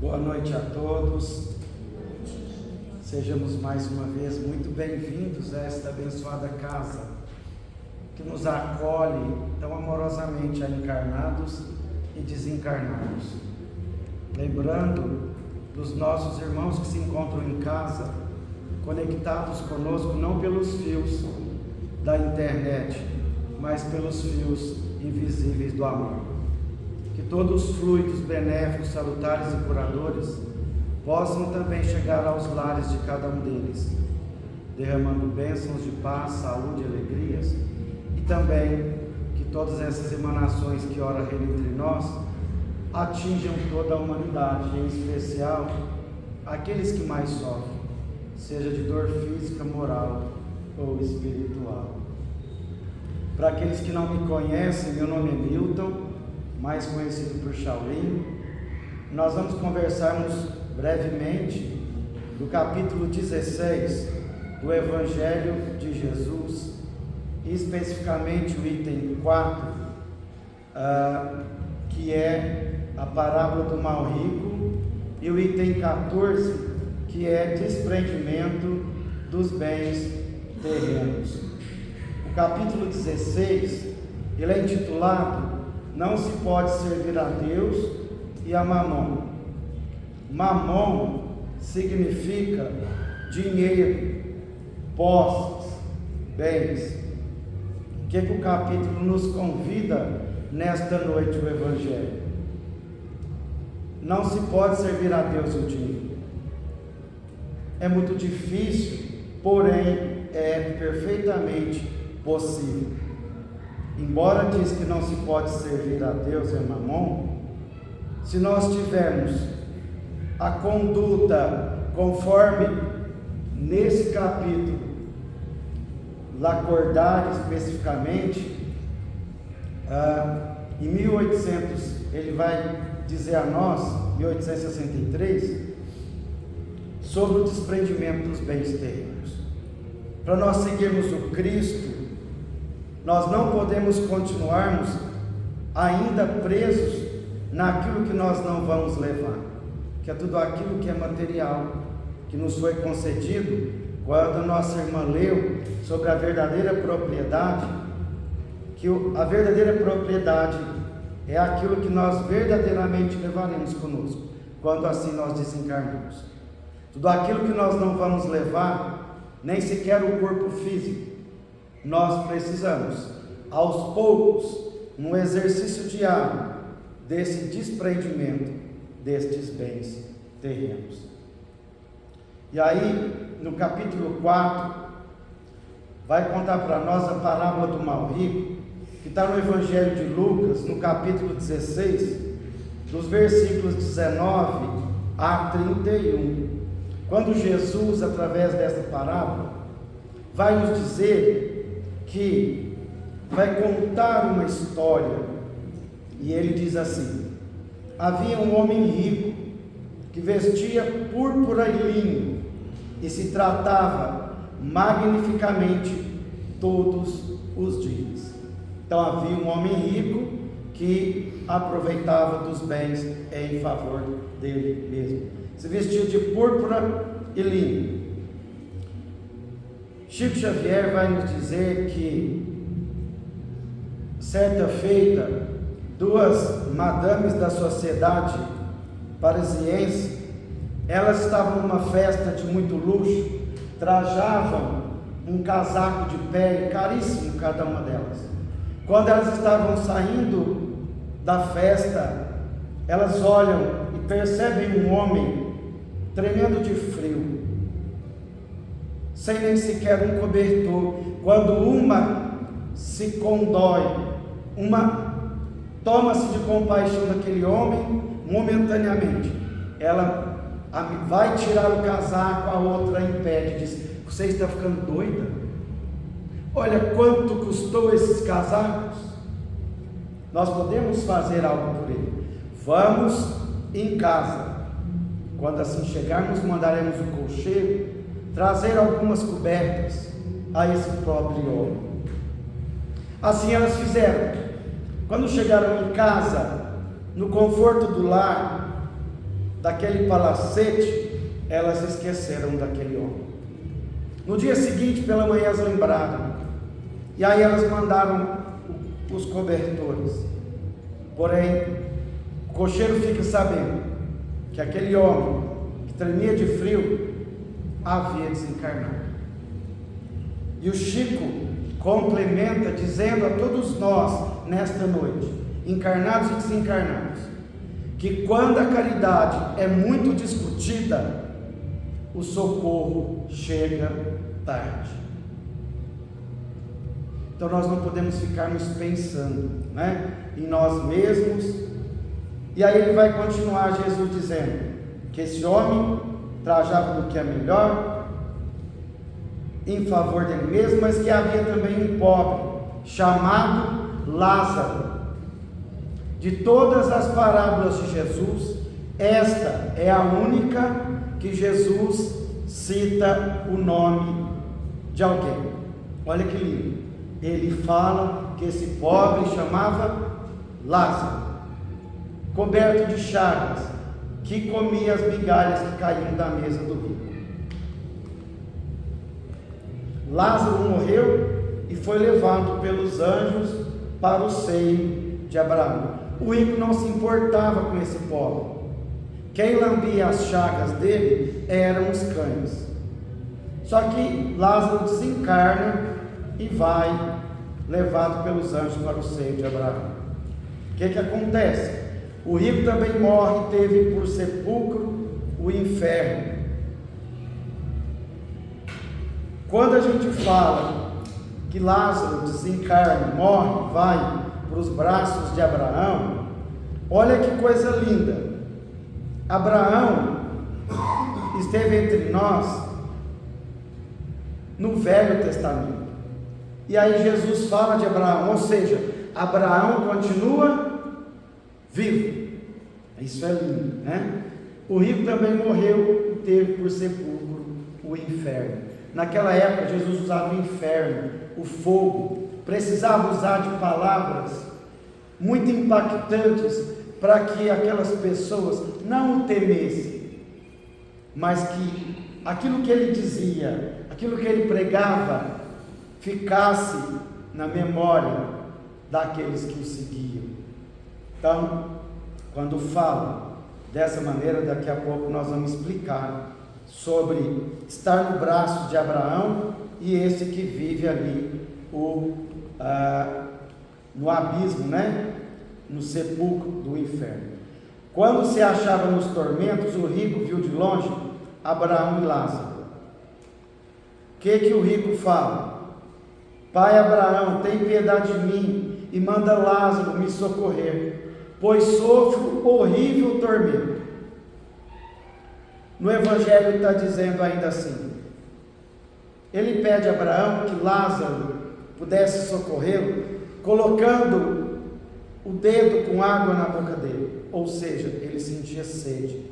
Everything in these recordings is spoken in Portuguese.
Boa noite a todos. Sejamos mais uma vez muito bem-vindos a esta abençoada casa que nos acolhe tão amorosamente a encarnados e desencarnados. Lembrando dos nossos irmãos que se encontram em casa, conectados conosco não pelos fios da internet, mas pelos fios invisíveis do amor. Que todos os fluidos benéficos, salutares e curadores possam também chegar aos lares de cada um deles, derramando bênçãos de paz, saúde e alegrias, e também que todas essas emanações que ora reina entre nós atinjam toda a humanidade, em especial aqueles que mais sofrem, seja de dor física, moral ou espiritual. Para aqueles que não me conhecem, meu nome é Milton, mais conhecido por Shaolin. Nós vamos conversarmos brevemente do capítulo 16 do Evangelho de Jesus, e especificamente o item 4, que é a parábola do mal rico, e o item 14, que é desprendimento dos bens terrenos. O capítulo 16, ele é intitulado Não se pode servir a Deus e a Mamon. Mamon significa dinheiro, posses, bens. O que o capítulo nos convida nesta noite, o Evangelho? Não se pode servir a Deus e o dinheiro. É muito difícil, porém é perfeitamente possível. Embora diz que não se pode servir a Deus e a Mamon, se nós tivermos a conduta conforme nesse capítulo Lacordaire especificamente, em 1800 ele vai dizer a nós, 1863, sobre o desprendimento dos bens terrenos. Para nós seguirmos o Cristo, nós não podemos continuarmos ainda presos naquilo que nós não vamos levar, que é tudo aquilo que é material, que nos foi concedido quando a nossa irmã leu sobre a verdadeira propriedade, que a verdadeira propriedade é aquilo que nós verdadeiramente levaremos conosco, quando assim nós desencarnamos. Tudo aquilo que nós não vamos levar, nem sequer o corpo físico, nós precisamos, aos poucos, no exercício diário, desse desprendimento destes bens terrenos. E aí, no capítulo 4, vai contar para nós a parábola do mal rico, que está no Evangelho de Lucas, no capítulo 16, dos versículos 19 a 31. Quando Jesus, através dessa parábola, vai nos dizer que vai contar uma história, e ele diz assim: havia um homem rico que vestia púrpura e linho e se tratava magnificamente todos os dias. Então havia um homem rico que aproveitava dos bens em favor dele mesmo, se vestia de púrpura e linho. Chico Xavier vai nos dizer que, certa feita, duas madames da sociedade parisiense, elas estavam numa festa de muito luxo, trajavam um casaco de pele caríssimo cada uma delas. Quando elas estavam saindo da festa, elas olham e percebem um homem tremendo de frio, sem nem sequer um cobertor. Quando uma se condói, uma toma-se de compaixão daquele homem momentaneamente, ela vai tirar o casaco, a outra impede, diz: você está ficando doida? Olha quanto custou esses casacos. Nós podemos fazer algo por ele. Vamos em casa, quando assim chegarmos, mandaremos o colcheiro trazer algumas cobertas a esse pobre homem. Assim elas fizeram. Quando chegaram em casa, no conforto do lar, daquele palacete, elas esqueceram daquele homem. No dia seguinte, pela manhã, elas lembraram, e aí elas mandaram os cobertores. Porém, o cocheiro fica sabendo que aquele homem que tremia de frio havia desencarnado. E o Chico complementa dizendo a todos nós nesta noite, encarnados e desencarnados, que quando a caridade é muito discutida, o socorro chega tarde. Então nós não podemos ficarmos pensando, em nós mesmos. E aí ele vai continuar, Jesus dizendo que esse homem trajava do que é melhor em favor dele mesmo, mas que havia também um pobre chamado Lázaro. De todas as parábolas de Jesus, esta é a única que Jesus cita o nome de alguém. Olha que lindo. Ele fala que esse pobre chamava Lázaro, coberto de chagas, que comia as migalhas que caíam da mesa do rico. Lázaro morreu e foi levado pelos anjos para o seio de Abraão. O rico não se importava com esse pobre. Quem lambia as chagas dele eram os cães. Só que Lázaro desencarna e vai levado pelos anjos para o seio de Abraão. O que acontece? O rico também morre e teve por sepulcro o inferno. Quando a gente fala que Lázaro desencarna, morre, vai para os braços de Abraão, olha que coisa linda. Abraão esteve entre nós no Velho Testamento. E aí Jesus fala de Abraão, ou seja, Abraão continua vivo. Isso é lindo, O rico também morreu e teve por sepulcro o inferno. Naquela época Jesus usava o inferno, o fogo, precisava usar de palavras muito impactantes para que aquelas pessoas não o temessem, mas que aquilo que ele dizia, aquilo que ele pregava, ficasse na memória daqueles que o seguiam. Então, quando falo dessa maneira, daqui a pouco nós vamos explicar sobre estar no braço de Abraão e esse que vive ali no abismo, no sepulcro do inferno. Quando se achava nos tormentos, o rico viu de longe Abraão e Lázaro. O que o rico fala? Pai Abraão, tem piedade de mim e manda Lázaro me socorrer, pois sofro horrível tormento. No Evangelho está dizendo ainda assim, ele pede a Abraão que Lázaro pudesse socorrê-lo, colocando o dedo com água na boca dele, ou seja, ele sentia sede,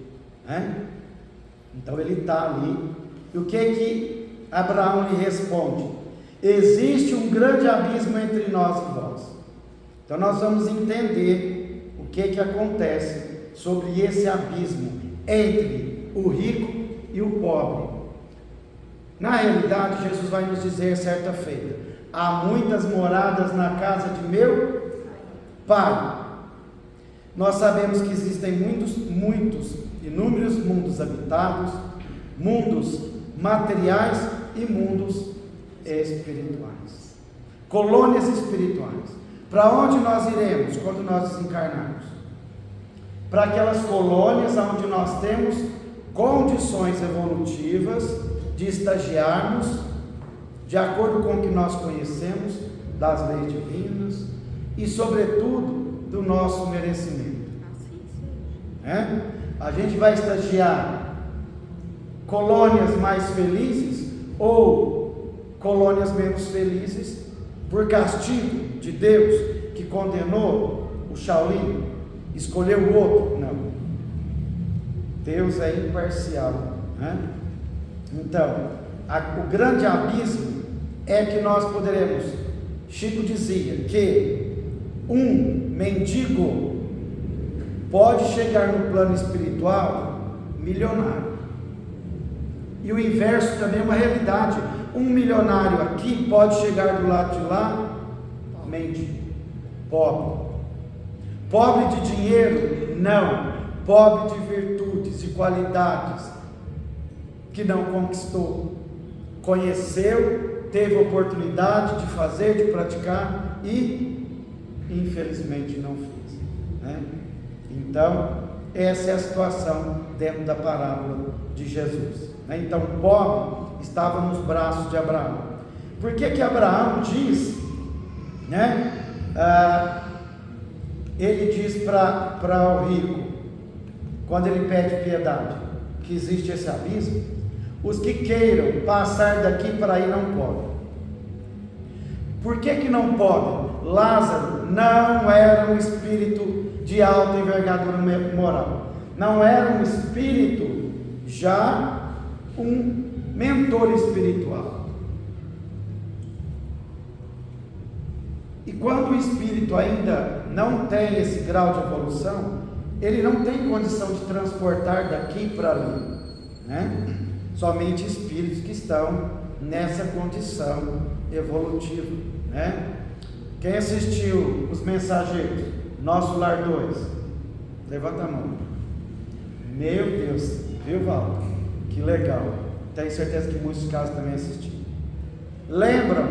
Então ele está ali, e o que Abraão lhe responde? Existe um grande abismo entre nós e vós. Então nós vamos entender o que acontece sobre esse abismo entre o rico e o pobre. Na realidade, Jesus vai nos dizer certa feita: há muitas moradas na casa de meu Pai. Nós sabemos que existem inúmeros mundos habitados, mundos materiais e mundos espirituais, colônias espirituais. Para onde nós iremos quando nós desencarnarmos? Para aquelas colônias onde nós temos condições evolutivas de estagiarmos de acordo com o que nós conhecemos das leis divinas e sobretudo do nosso merecimento. A gente vai estagiar colônias mais felizes ou colônias menos felizes por castigo de Deus que condenou o Shaolin, escolheu o outro? Não. Deus é imparcial, Então, o grande abismo é que nós poderemos, Chico dizia que um mendigo pode chegar no plano espiritual milionário. E o inverso também é uma realidade. Um milionário aqui pode chegar do lado de lá, mendigo, pobre. Pobre de dinheiro? Não. Pobre de virtudes e qualidades que não conquistou. Conheceu, teve oportunidade de fazer, de praticar e infelizmente não fez, né? Então, essa é a situação dentro da parábola de Jesus, né? Então, o pobre estava nos braços de Abraão. Por que Abraão diz, né? Ele diz para o rico, quando ele pede piedade, que existe esse abismo. Os que queiram passar daqui para aí não podem. Por que não podem? Lázaro não era um espírito de alta envergadura moral, não era um espírito, já um mentor espiritual. E quando o espírito ainda não tem esse grau de evolução, ele não tem condição de transportar daqui para ali, né? Somente espíritos que estão nessa condição evolutiva, né? Quem assistiu Os Mensageiros, Nosso Lar 2? Levanta a mão. Meu Deus, viu, Val? Que legal. Tenho certeza que muitos casos também assistiram. Lembram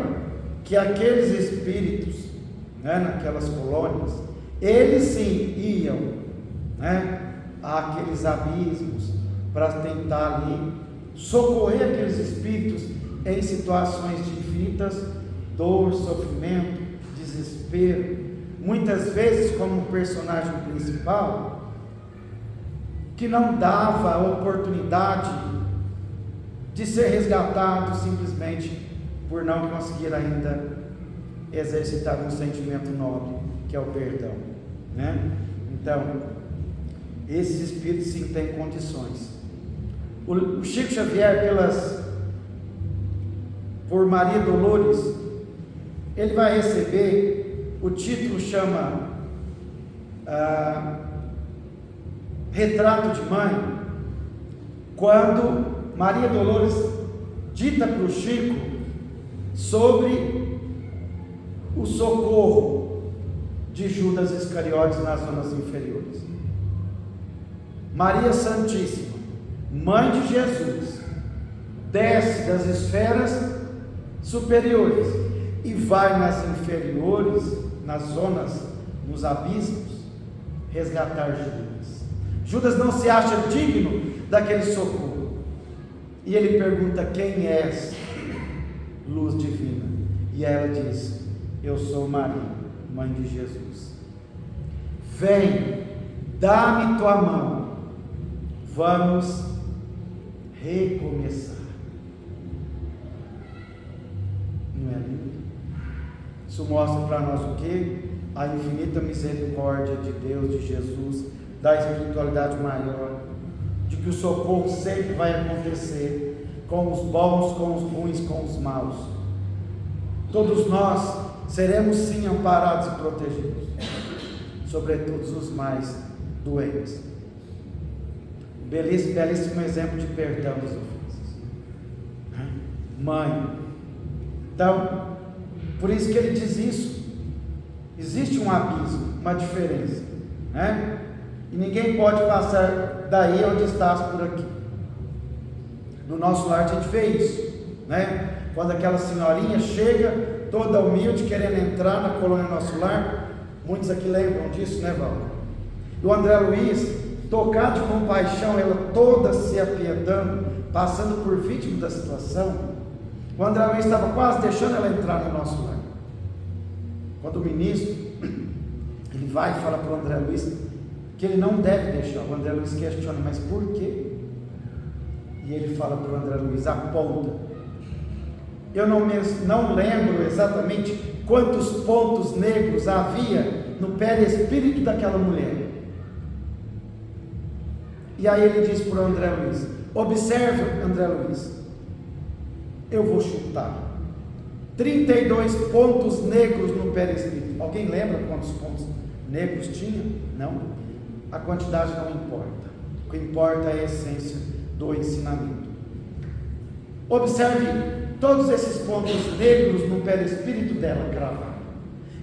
que aqueles espíritos, né, naquelas colônias, eles sim iam, né, àqueles abismos para tentar ali socorrer aqueles espíritos em situações de infinitas dor, sofrimento, desespero, muitas vezes como personagem principal, que não dava a oportunidade de ser resgatado simplesmente por não conseguir ainda exercitar um sentimento nobre, que é o perdão, né? Então, esses espíritos sim têm condições. O Chico Xavier, por Maria Dolores, ele vai receber, o título chama Retrato de Mãe, quando Maria Dolores dita para o Chico sobre o socorro de Judas Iscariotes nas zonas inferiores. Maria Santíssima, Mãe de Jesus, desce das esferas superiores e vai nas inferiores, nas zonas, nos abismos, resgatar Judas. Judas não se acha digno daquele socorro, e ele pergunta: quem és, luz divina? E ela diz: eu sou Maria, Mãe de Jesus. Vem, dá-me tua mão, vamos recomeçar. Não é lindo? Isso mostra para nós o que? A infinita misericórdia de Deus, de Jesus, da espiritualidade maior, de que o socorro sempre vai acontecer, com os bons, com os ruins, com os maus. Todos nós seremos sim amparados e protegidos, sobretudo os mais doentes. Belíssimo exemplo de perdão das ofensas. Mãe. Então, por isso que ele diz isso. Existe um abismo, uma diferença, né? E ninguém pode passar daí onde estás por aqui. No nosso lar a gente vê isso, né? Quando aquela senhorinha chega, toda humilde, querendo entrar na colônia Nosso Lar, muitos aqui lembram disso, né, Val? E o André Luiz, tocado de compaixão, ela toda se apiedando, passando por vítima da situação, o André Luiz estava quase deixando ela entrar no nosso lar. Quando o ministro, ele vai e fala para o André Luiz que ele não deve deixar. O André Luiz questiona: mas por quê? E ele fala para o André Luiz: aponta. Eu não lembro exatamente quantos pontos negros havia no perispírito daquela mulher. E aí ele diz para o André Luiz: observe, André Luiz, eu vou chutar 32 pontos negros no perispírito. Alguém lembra quantos pontos negros tinha? Não, a quantidade não importa. O que importa é a essência do ensinamento. Observe todos esses pontos negros no perispírito dela gravado.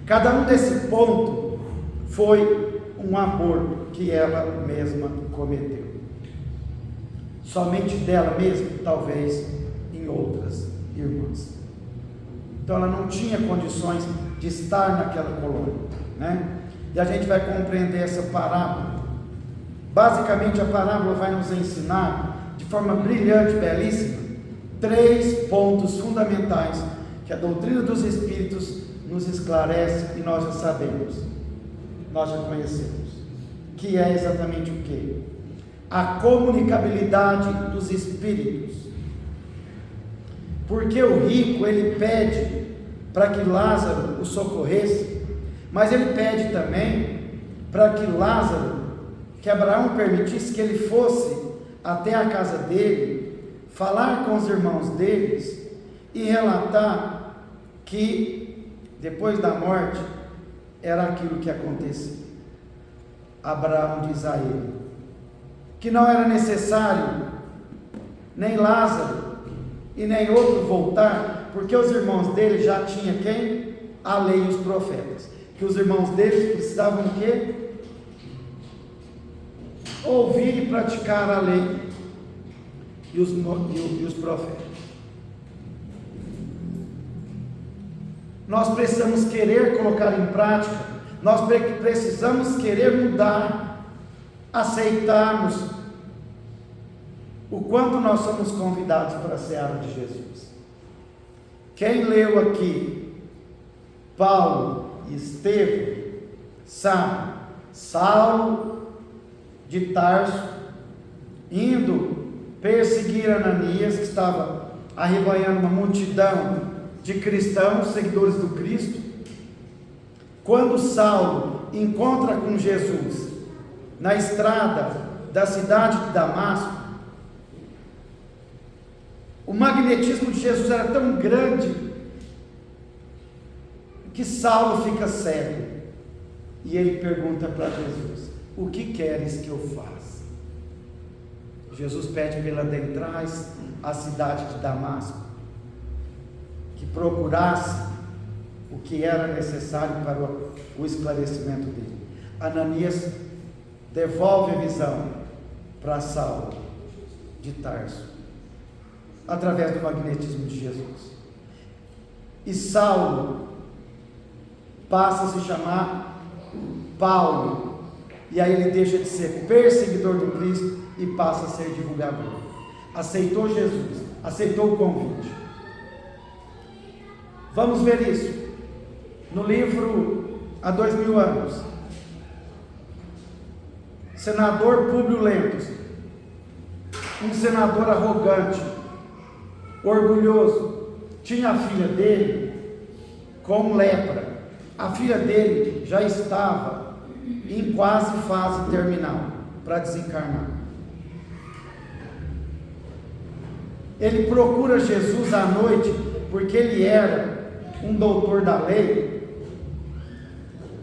Cada um desse ponto foi um aborto que ela mesma cometeu. Somente dela mesma, talvez em outras irmãs. Então ela não tinha condições de estar naquela colônia, né? E a gente vai compreender essa parábola. Basicamente a parábola vai nos ensinar de forma brilhante, belíssima, 3 pontos fundamentais que a doutrina dos Espíritos nos esclarece e nós já sabemos, nós já conhecemos, que é exatamente o quê? A comunicabilidade dos Espíritos. Porque o rico, ele pede para que Lázaro o socorresse, mas ele pede também para que Lázaro, que Abraão permitisse que ele fosse até a casa dele, falar com os irmãos deles e relatar que depois da morte era aquilo que acontecia. Abraão diz a ele que não era necessário nem Lázaro e nem outro voltar, porque os irmãos dele já tinham quem? A lei e os profetas. Que os irmãos deles precisavam o quê? Ouvir e praticar a lei e os profetas. Nós precisamos querer colocar em prática, nós precisamos querer mudar, aceitarmos o quanto nós somos convidados para a seara de Jesus. Quem leu aqui Paulo e Estevão sabe, Saulo de Tarso indo perseguir Ananias, que estava arrebanhando uma multidão de cristãos, seguidores do Cristo. Quando Saulo encontra com Jesus na estrada da cidade de Damasco, o magnetismo de Jesus era tão grande que Saulo fica cego e ele pergunta para Jesus: o que queres que eu faça? Jesus pede para ele adentrar a cidade de Damasco, que procurasse o que era necessário para o esclarecimento dele. Ananias devolve a visão para Saulo de Tarso, através do magnetismo de Jesus. E Saulo passa a se chamar Paulo, e aí ele deixa de ser perseguidor do Cristo e passa a ser divulgador. Aceitou Jesus, aceitou o convite. Vamos ver isso no livro Há 2000 anos. Senador Públio Lentulus, um senador arrogante, orgulhoso, tinha a filha dele com lepra. A filha dele já estava em quase fase terminal para desencarnar. Ele procura Jesus à noite, porque ele era um doutor da lei.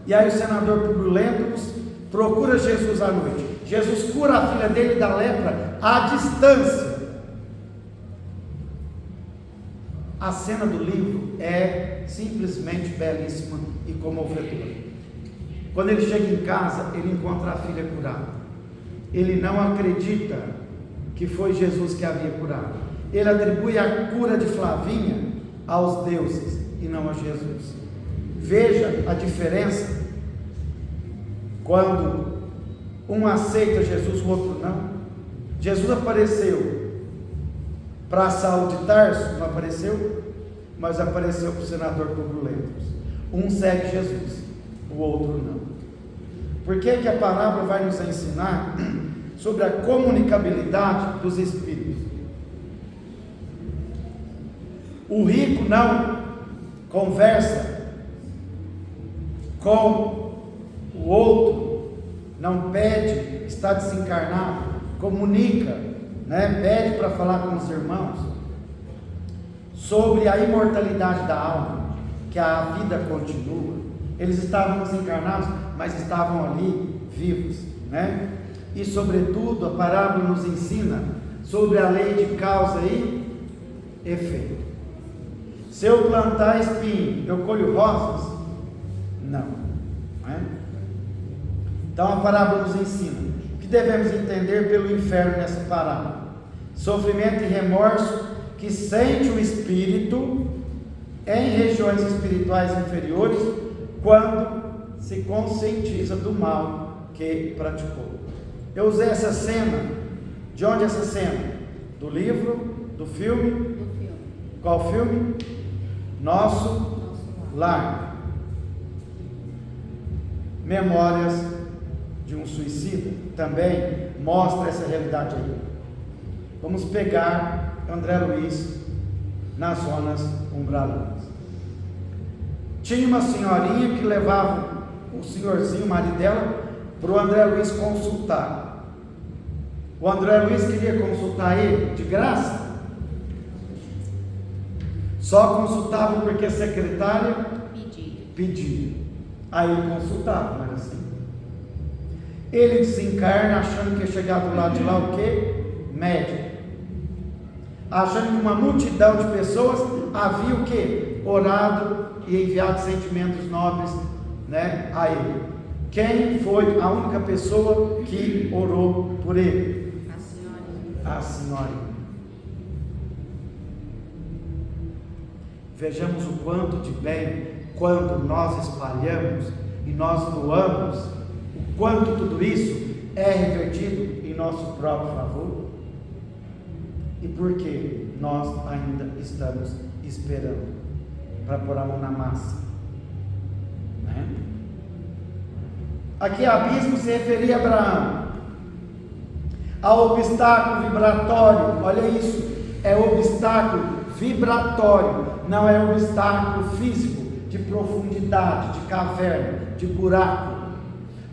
E aí o senador Públio Lentulus procura Jesus à noite. Jesus cura a filha dele da lepra à distância. A cena do livro é simplesmente belíssima e comovedora. Quando ele chega em casa, ele encontra a filha curada. Ele não acredita que foi Jesus que havia curado. Ele atribui a cura de Flavinha aos deuses e não a Jesus. Veja a diferença quando um aceita Jesus, o outro não. Jesus apareceu para Saulo de Tarso, não apareceu, mas apareceu para o senador Públio Lentulus. Um segue Jesus, o outro não. Por que a parábola vai nos ensinar sobre a comunicabilidade dos espíritos? O rico não conversa com o outro, não pede, está desencarnado, comunica, pede para falar com os irmãos sobre a imortalidade da alma, que a vida continua. Eles estavam desencarnados, mas estavam ali vivos, e, sobretudo, a parábola nos ensina sobre a lei de causa e efeito. Se eu plantar espinho, eu colho rosas? Não. Não é? Então a parábola nos ensina o que devemos entender pelo inferno nessa parábola: sofrimento e remorso que sente o espírito em regiões espirituais inferiores quando se conscientiza do mal que praticou. Eu usei essa cena. De onde essa cena? Do livro? Do filme? Do filme. Qual filme? Nosso Lar. Memórias de um Suicida também mostra essa realidade aí. Vamos pegar André Luiz nas zonas umbralinas. Tinha uma senhorinha que levava o senhorzinho, o marido dela, para o André Luiz consultar. O André Luiz queria consultar ele de graça. Só consultava porque a secretária pedia. Aí ele consultava, mas assim. Ele desencarna achando que ia chegar do lado de lá o quê? Médico. Achando que uma multidão de pessoas havia o quê? Orado e enviado sentimentos nobres, né, a ele. Quem foi a única pessoa que orou por ele? A senhorinha. Vejamos o quanto de bem, quando nós espalhamos e nós doamos, o quanto tudo isso é revertido em nosso próprio favor. E por que nós ainda estamos esperando para pôr a mão na massa, né? Aqui abismo se referia a Abraão, ao obstáculo vibratório. Olha isso, é obstáculo vibratório, não é obstáculo físico, de profundidade, de caverna, de buraco.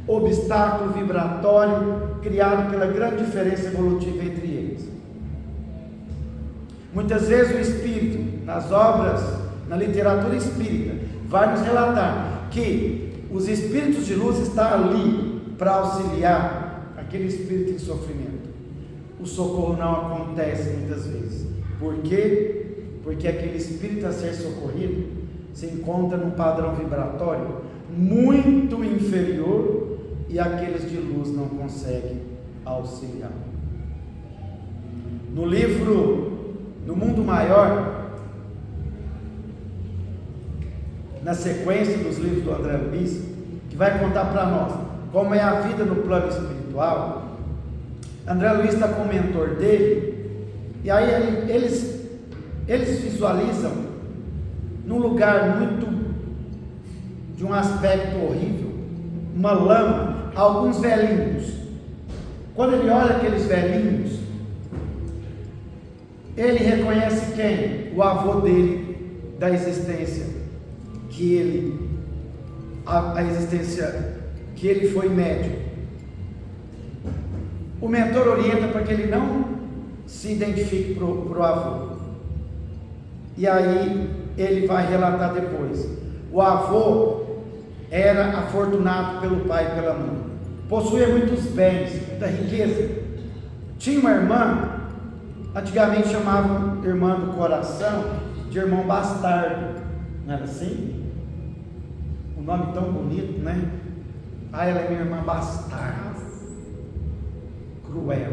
Obstáculo vibratório criado pela grande diferença evolutiva entre eles. Muitas vezes o Espírito, nas obras, na literatura espírita, vai nos relatar que os espíritos de luz estão ali para auxiliar aquele espírito em sofrimento. O socorro não acontece muitas vezes. Por quê? Porque aquele espírito a ser socorrido se encontra num padrão vibratório muito inferior e aqueles de luz não conseguem auxiliar. No livro No Mundo Maior, na sequência dos livros do André Luiz, que vai contar para nós como é a vida no plano espiritual, André Luiz está com o mentor dele, e aí eles visualizam num lugar muito de um aspecto horrível, uma lama, alguns velhinhos. Quando ele olha aqueles velhinhos, ele reconhece quem? O avô dele, da existência que ele, a existência que ele foi médium. O mentor orienta para que ele não se identifique para o avô. E aí ele vai relatar depois. O avô era afortunado pelo pai e pela mãe, possuía muitos bens, muita riqueza. Tinha uma irmã, antigamente chamavam irmã do coração de irmão bastardo, não era assim? Um nome tão bonito, né? Ela é minha irmã bastarda, cruel.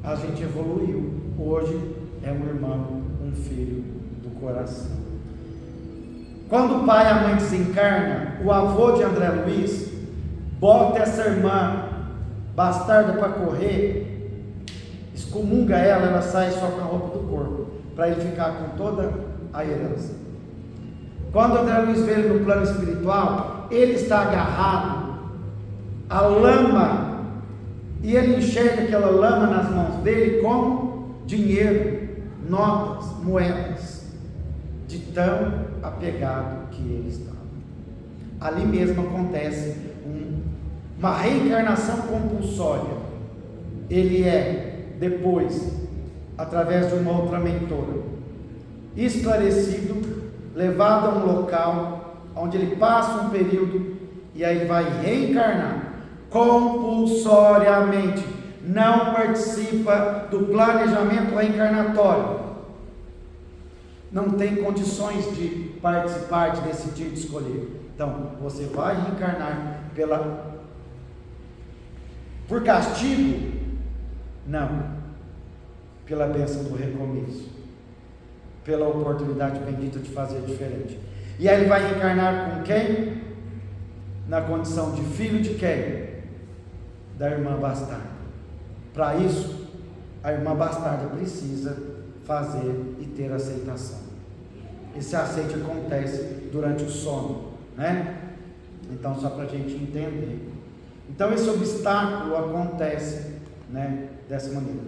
A gente evoluiu, hoje é um irmão, um filho do coração. Quando o pai e a mãe desencarnam, o avô de André Luiz bota essa irmã bastarda para correr, excomunga ela, ela sai só com a roupa do corpo, para ele ficar com toda a herança. Quando André Luiz vê ele no plano espiritual, ele está agarrado à lama, e ele enxerga aquela lama nas mãos dele como dinheiro, notas, moedas, de tão apegado que ele estava. Ali mesmo acontece uma reencarnação compulsória. Ele é depois, através de uma outra mentora, esclarecido, levado a um local onde ele passa um período e aí vai reencarnar compulsoriamente, não participa do planejamento reencarnatório, não tem condições de participar, de decidir, de escolher. Então, você vai reencarnar por castigo? Não, pela bênção do recomeço, pela oportunidade bendita de fazer diferente. E aí ele vai reencarnar com quem? Na condição de filho de quem? Da irmã bastarda. Para isso, a irmã bastarda precisa fazer e ter aceitação. Esse aceite acontece durante o sono, né? Então, só para a gente entender. Então, esse obstáculo acontece, né, dessa maneira.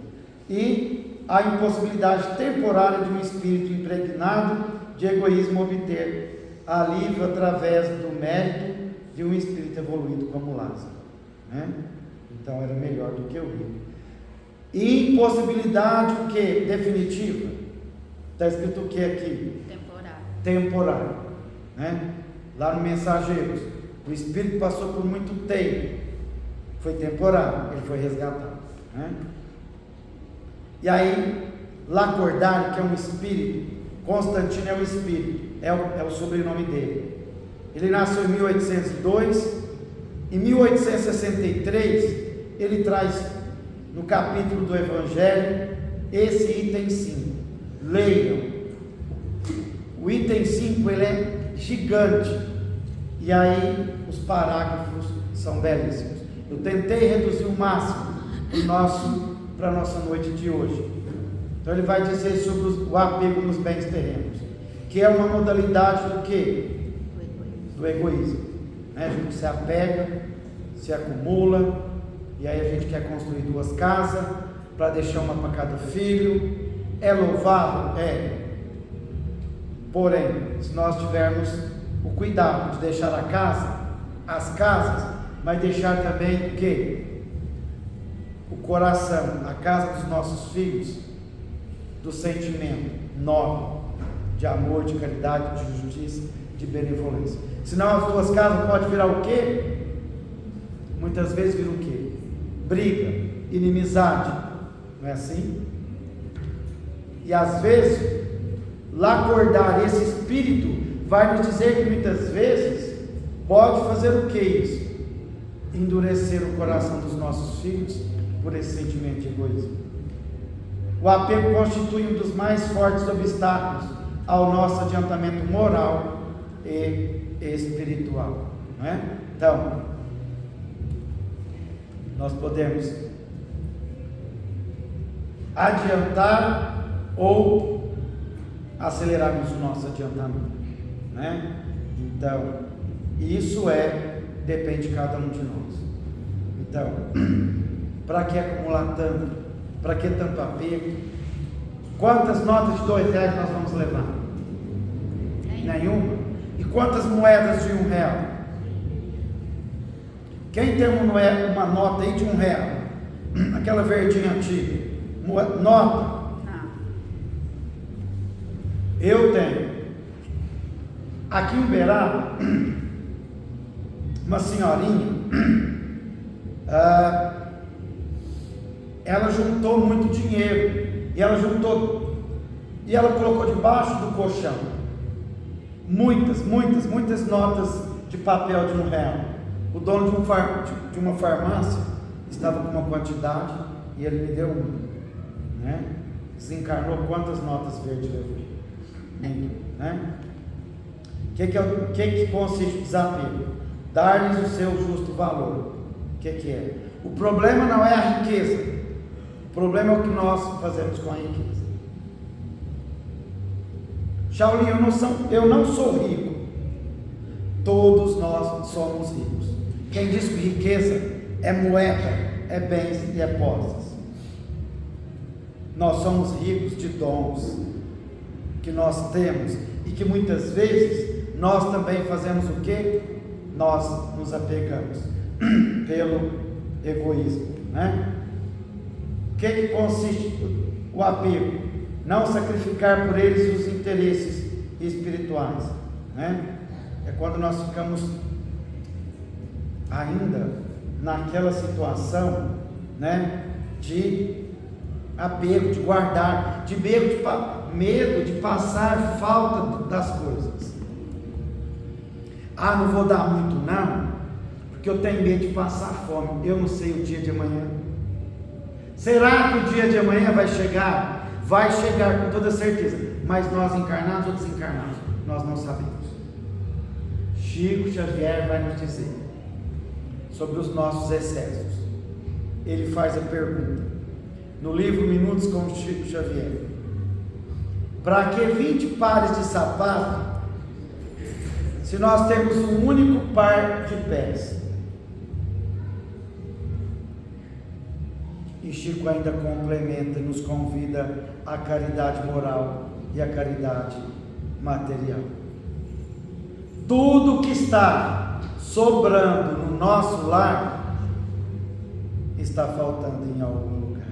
E a impossibilidade temporária de um espírito impregnado de egoísmo obter alívio através do mérito de um espírito evoluído como Lázaro, né? Então, era melhor do que o rico. Impossibilidade o que? Definitiva. Está escrito o que aqui? Temporário, né? Lá no Mensageiros, o espírito passou por muito tempo, foi temporário, ele foi resgatado, né? E aí, Lacordaire, que é um espírito, Constantino é um espírito, é o sobrenome dele. Ele nasceu em 1802, em 1863, ele traz no capítulo do Evangelho esse item 5. Leiam. O item 5 ele é gigante, e aí os parágrafos são belíssimos. Eu tentei reduzir o máximo para a nossa noite de hoje. Então ele vai dizer sobre o apego nos bens terrenos, que é uma modalidade do quê? Do egoísmo, né? A gente se apega, se acumula, e aí a gente quer construir 2 casas para deixar uma para cada filho. É louvável? É. Porém, se nós tivermos o cuidado de deixar as casas, mas deixar também o quê? O coração, a casa dos nossos filhos, do sentimento nobre, de amor, de caridade, de justiça, de benevolência. Senão as 2 casas podem virar o quê? Muitas vezes viram o quê? Briga, inimizade, não é assim? E às vezes, Lacordaire, esse espírito, vai nos dizer que muitas vezes pode fazer o que isso? Endurecer o coração dos nossos filhos por esse sentimento de egoísmo. O apego constitui um dos mais fortes obstáculos ao nosso adiantamento moral e espiritual, não é? Então, nós podemos adiantar ou acelerarmos o nosso adiantamento, né? Então, isso depende de cada um de nós. Então, para que acumular tanto? Para que tanto apego? Quantas notas de R$2 nós vamos levar? Nenhuma. E quantas moedas de R$1? Quem tem uma nota aí de R$1? Aquela verdinha antiga. Nota? Não. Eu tenho. Aqui em Uberaba, uma senhorinha, ela juntou muito dinheiro, e ela colocou debaixo do colchão muitas notas de papel de R$1. O dono de uma farmácia estava com uma quantidade e ele me deu uma, né? Desencarnou, quantas notas verdes levou? Né? O que consiste o desapego? Dar-lhes o seu justo valor. O que é? O problema não é a riqueza, o problema é o que nós fazemos com a riqueza. Shaolin, eu não sou rico. Todos nós somos ricos. Quem diz que riqueza é moeda, é bens e é posses. Nós somos ricos de dons que nós temos e que muitas vezes nós também fazemos o quê? Nós nos apegamos pelo egoísmo, né? O que consiste o apego? Não sacrificar por eles os interesses espirituais, né? É quando nós ficamos ainda naquela situação, né, de apego, de guardar, de medo de passar falta das coisas. Não vou dar muito não, porque eu tenho medo de passar fome, eu não sei o dia de amanhã. Será que o dia de amanhã vai chegar? Vai chegar com toda certeza, mas nós encarnados ou desencarnados, nós não sabemos. Chico Xavier vai nos dizer sobre os nossos excessos. Ele faz a pergunta no livro Minutos com Chico Xavier: para que 20 pares de sapato se nós temos um único par de pés? E Chico ainda complementa e nos convida à caridade moral e à caridade material. Tudo que está sobrando no nosso lar está faltando em algum lugar.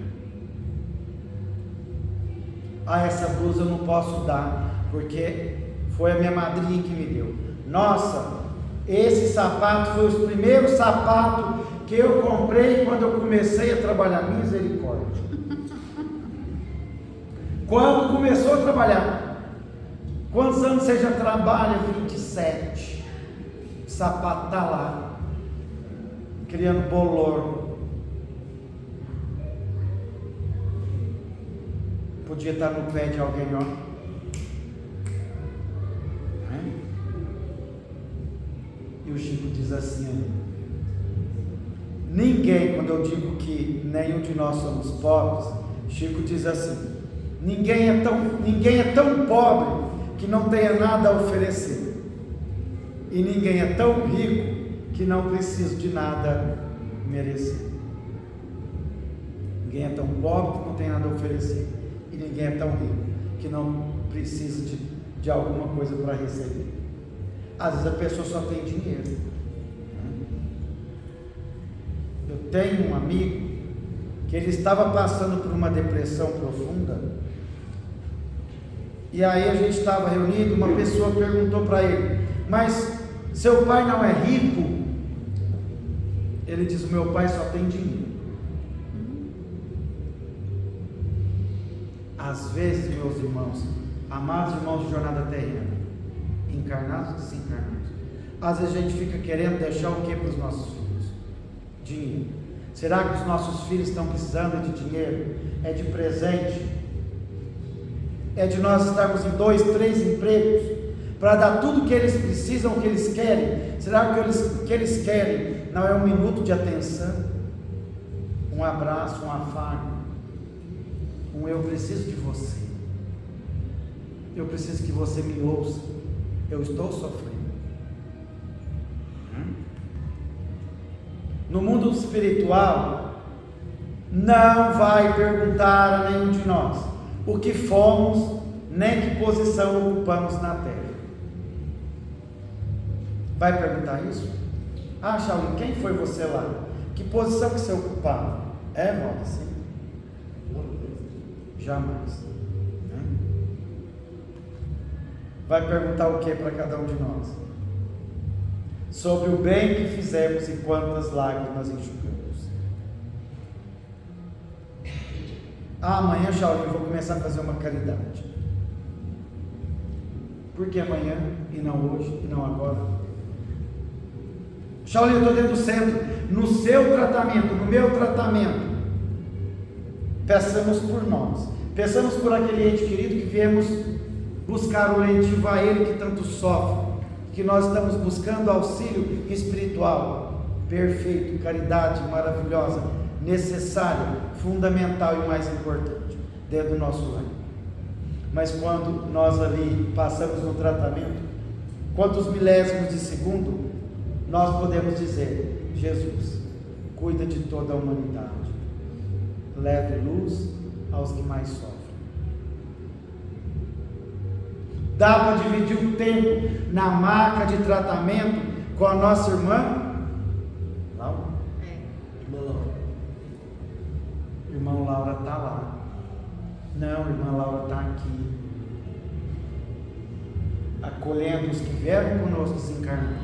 Essa blusa eu não posso dar, porque foi a minha madrinha que me deu. Nossa, esse sapato foi o primeiro sapato que eu comprei quando eu comecei a trabalhar. Misericórdia. Quando começou a trabalhar? Quantos anos você já trabalha? 27. O sapato está lá, criando bolor. Podia estar no pé de alguém, ó. E o Chico diz assim: ninguém, quando eu digo que nenhum de nós somos pobres, Chico diz assim: ninguém é tão pobre que não tenha nada a oferecer, e ninguém é tão rico que não precisa de nada merecer. Ninguém é tão pobre que não tem nada a oferecer, e ninguém é tão rico que não precisa de alguma coisa para receber. Às vezes a pessoa só tem dinheiro. Eu tenho um amigo que ele estava passando por uma depressão profunda, e aí a gente estava reunido, uma pessoa perguntou para ele: mas seu pai não é rico? Ele diz: o meu pai só tem dinheiro. Às vezes, meus irmãos, amados irmãos de jornada terrena, encarnados e desencarnados, às vezes a gente fica querendo deixar o que para os nossos filhos? Dinheiro. Será que os nossos filhos estão precisando de dinheiro? É de presente? É de nós estarmos em 2, 3 empregos para dar tudo o que eles precisam, o que eles querem? Será que o que eles querem não é um minuto de atenção, um abraço, um afago, eu preciso de você, eu preciso que você me ouça, eu estou sofrendo. No mundo espiritual, não vai perguntar a nenhum de nós o que fomos, nem que posição ocupamos na terra. Vai perguntar isso? Shaolin, quem foi você lá? Que posição que você ocupava? Volta, sim. Jamais. Vai perguntar o que para cada um de nós? Sobre o bem que fizemos e quantas lágrimas enxugamos. Amanhã, Shaolin, eu vou começar a fazer uma caridade. Por que amanhã e não hoje e não agora? Shaolin, eu estou dentro do centro. No seu tratamento, no meu tratamento, peçamos por nós, peçamos por aquele ente querido que viemos buscar o lentivo a ele que tanto sofre, que nós estamos buscando auxílio espiritual, perfeito, caridade maravilhosa, necessária, fundamental e mais importante, dentro do nosso lar. Mas quando nós ali passamos no tratamento, quantos milésimos de segundo, nós podemos dizer: Jesus, cuida de toda a humanidade, leve luz aos que mais sofrem. Dá para dividir o tempo na maca de tratamento com a nossa irmã Laura? Irmã Laura. Irmã Laura está lá. Não, irmã Laura está aqui, acolhendo os que vieram conosco desencarnar,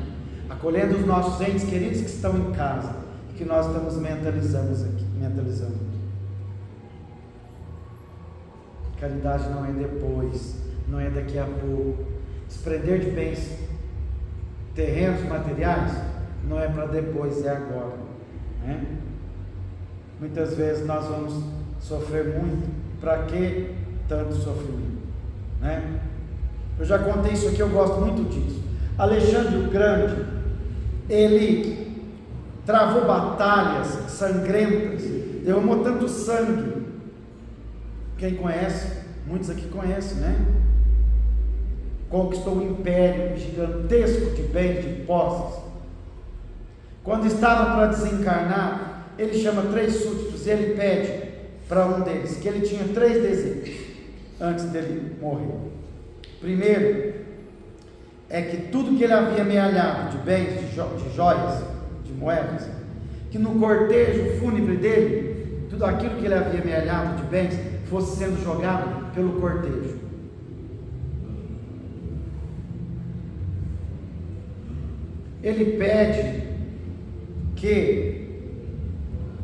acolhendo os nossos entes queridos que estão em casa, que nós estamos mentalizando aqui. Caridade não é depois, não é daqui a pouco. Desprender de bens terrenos, materiais, não é para depois, é agora, né? Muitas vezes nós vamos sofrer muito. Para que tanto sofrimento, né? Eu já contei isso aqui, eu gosto muito disso. Alexandre o Grande, ele travou batalhas sangrentas, derramou tanto sangue. Quem conhece, muitos aqui conhecem, né? Conquistou um império gigantesco de bens, de posses. Quando estava para desencarnar, ele chama 3 súditos e ele pede para um deles, que ele tinha 3 desejos antes dele morrer. Primeiro, é que tudo que ele havia amealhado de bens, de joias, de moedas, que no cortejo fúnebre dele, tudo aquilo que ele havia amealhado de bens, fosse sendo jogado pelo cortejo. Ele pede que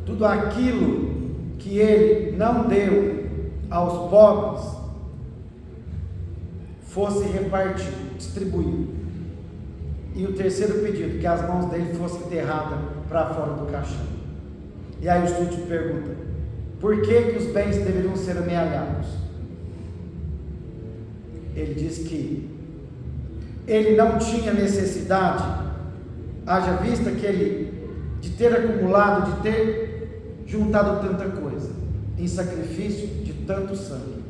tudo aquilo que ele não deu aos pobres fosse repartido, distribuído. E o terceiro pedido, que as mãos dele fossem enterradas para fora do caixão. E aí o súdito pergunta: por que os bens deveriam ser amealhados? Ele diz que ele não tinha necessidade, haja vista que ele, de ter acumulado, de ter juntado tanta coisa, em sacrifício de tanto sangue.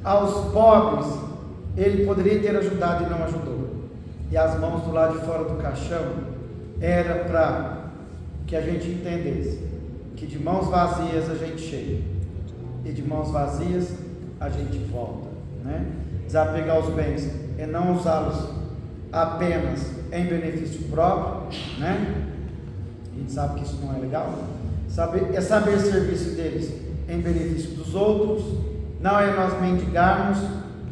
Aos pobres, ele poderia ter ajudado e não ajudou. E as mãos do lado de fora do caixão, era para que a gente entendesse que de mãos vazias a gente chega, e de mãos vazias a gente volta, né? Desapegar os bens é não usá-los apenas em benefício próprio, né? A gente sabe que isso não é legal. É saber serviço deles em benefício dos outros. Não é nós mendigarmos,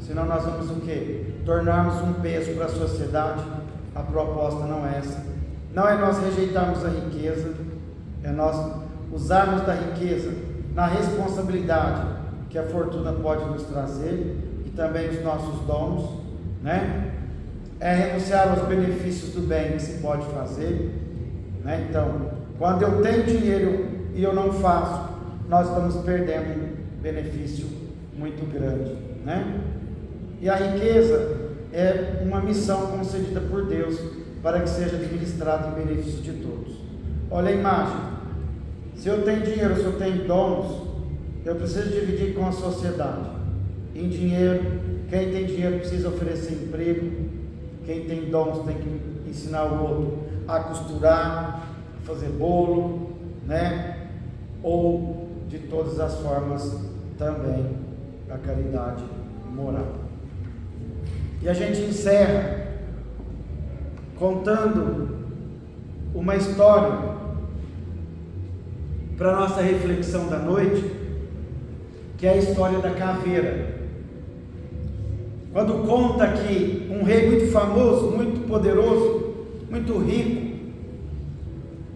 senão nós vamos o quê? Tornarmos um peso para a sociedade. A proposta não é essa. Não é nós rejeitarmos a riqueza, é nós usarmos da riqueza na responsabilidade que a fortuna pode nos trazer e também os nossos dons, né? É renunciar aos benefícios do bem que se pode fazer, né? Então, quando eu tenho dinheiro e eu não faço, nós estamos perdendo um benefício muito grande, né? E a riqueza é uma missão concedida por Deus para que seja administrada em benefício de todos. Olha a imagem: se eu tenho dinheiro, se eu tenho dons, eu preciso dividir com a sociedade. Em dinheiro, quem tem dinheiro precisa oferecer emprego, quem tem dons tem que ensinar o outro a costurar, a fazer bolo, né? Ou de todas as formas também a caridade moral. E a gente encerra contando uma história para nossa reflexão da noite, que é a história da caveira. Quando conta que um rei muito famoso, muito poderoso, muito rico,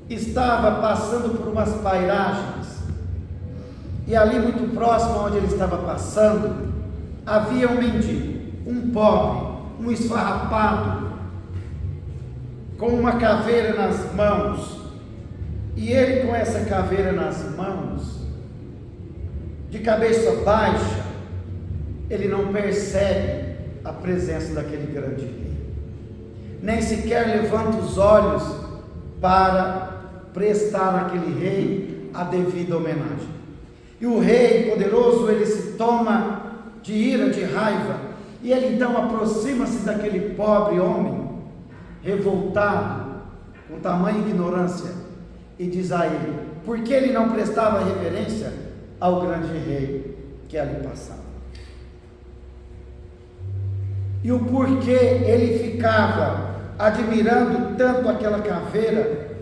estava passando por umas pairagens, e ali muito próximo onde ele estava passando, havia um mendigo, um pobre, um esfarrapado, com uma caveira nas mãos. E ele, com essa caveira nas mãos, de cabeça baixa, ele não percebe a presença daquele grande rei, nem sequer levanta os olhos para prestar àquele rei a devida homenagem. E o rei poderoso, ele se toma de ira, de raiva, e ele então aproxima-se daquele pobre homem, revoltado, com tamanha ignorância, e diz a ele, porque ele não prestava reverência ao grande rei que ali passava. E o porquê ele ficava admirando tanto aquela caveira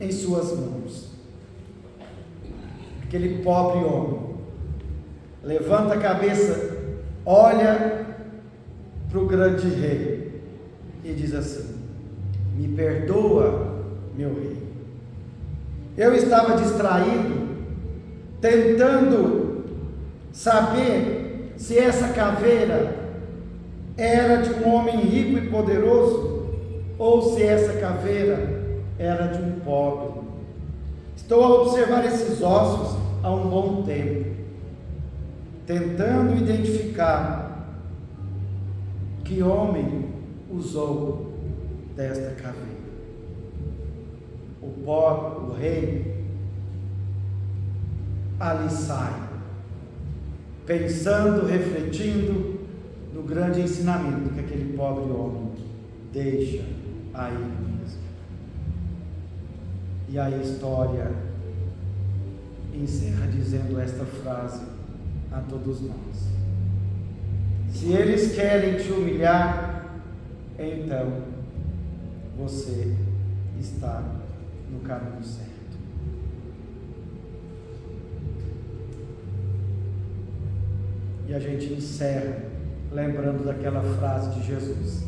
em suas mãos. Aquele pobre homem levanta a cabeça, olha para o grande rei e diz assim: me perdoa, meu rei, Eu estava distraído, tentando saber se essa caveira era de um homem rico e poderoso, ou se essa caveira era de um pobre. Estou a observar esses ossos há um bom tempo, tentando identificar que homem usou desta caveira. O pobre, o rei, ali sai, pensando, refletindo no grande ensinamento que aquele pobre homem deixa a ele mesmo. E a história encerra dizendo esta frase a todos nós: se eles querem te humilhar, então você está no caminho certo. E a gente encerra lembrando daquela frase de Jesus: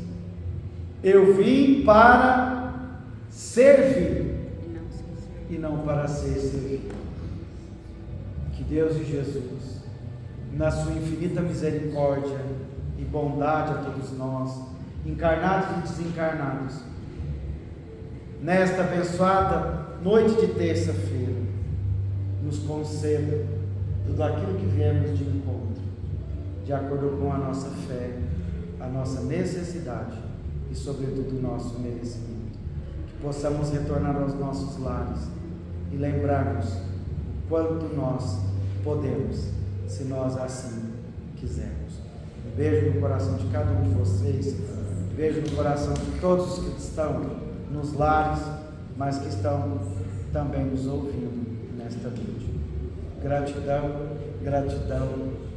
eu vim para servir e não para ser servido. Que Deus e Jesus, na sua infinita misericórdia e bondade a todos nós, encarnados e desencarnados, nesta abençoada noite de terça-feira, nos conceda tudo aquilo que viemos de encontro, de acordo com a nossa fé, a nossa necessidade e, sobretudo, o nosso merecimento. Que possamos retornar aos nossos lares e lembrarmos o quanto nós podemos, se nós assim quisermos. Um beijo no coração de cada um de vocês, um beijo no coração de todos os que estão nos lares, mas que estão também nos ouvindo nesta noite. Gratidão, gratidão.